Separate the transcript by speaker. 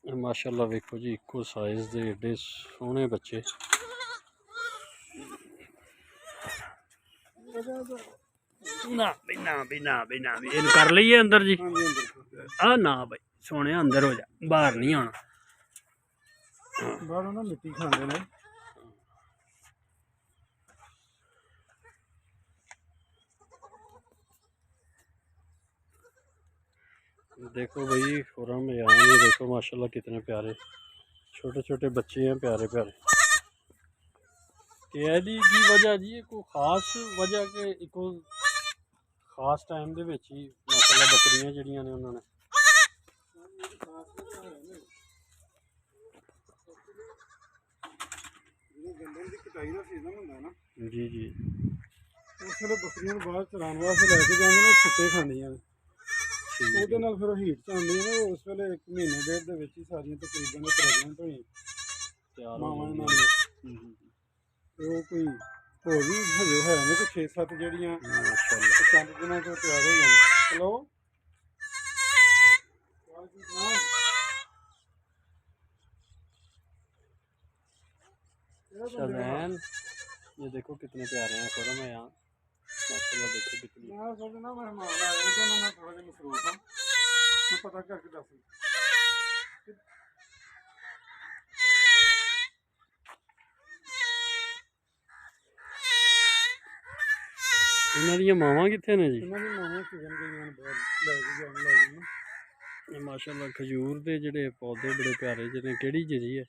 Speaker 1: माशाल्लाह वेखो जी इक्को साइज दे एडे सोहने बच्चे। ना भाई ना भाई ना भाई ना भाई इन कर लीए अंदर जी। आ ना भाई सोने अंदर हो जा, बाहर नहीं आना।
Speaker 2: बाहर ना मिट्टी खांदे ने।
Speaker 1: देखो भाई खुरम यान ये देखो माशाल्लाह कितने प्यारे छोटे छोटे बच्चे हैं, प्यारे प्यारे। क्या दी की वजह जी कोई खास वजह के इको खास टाइम दे विच ही माशाल्लाह बकरियां जड़ियां ने उन्होंने जी जी
Speaker 2: उस वेले बकरियां बाहर चराने वास्ते लैके जांदे ने, छुट्टे खांदियां ने। ਉਹਦੇ ਨਾਲ ਫਿਰ ਹੀਟ ਚ ਆਉਂਦੀ ਹੈ ਨਾ, ਉਸ ਵੇਲੇ 1 ਮਹੀਨੇ ਡੇਢ ਦੇ ਵਿੱਚ ਹੀ ਸਾਰੀਆਂ ਤਕਰੀਬਨ ਪ੍ਰੈਗਨੈਂਟ ਹੋਈਆਂ ਮਾਵਾਂ ਨਾਲ। ਤੇ ਉਹ ਕੋਈ ਹੋਰ ਵੀ ਹਜੇ ਹੈ ਨੇ ਕੋਈ 6-7 ਜਿਹੜੀਆਂ 5 ਦਿਨਾਂ ਤੋਂ ਤਿਆਰ ਹੋ ਜਾਣ। ਚਲੋ
Speaker 1: शज़ैन ये देखो कितने प्यारे हैं खुरम है यहाँ माशाल्लाह। देखो कितनी
Speaker 2: मैं सोचना मेहमान आए हैं तो उन्होंने थोड़ा जिहा मसरूफ हाँ, मैं पता करके दस।
Speaker 1: इन्हां दियां मावां कित्थे ने जी?
Speaker 2: इन्हां दी मावां चुगन गईयां ने बाहर, लैके जान लग गए ना।
Speaker 1: माशाल्लाह खजूर दे जेह्ड़े पौधे बड़े प्यारे जिन्हें केड़ी जी है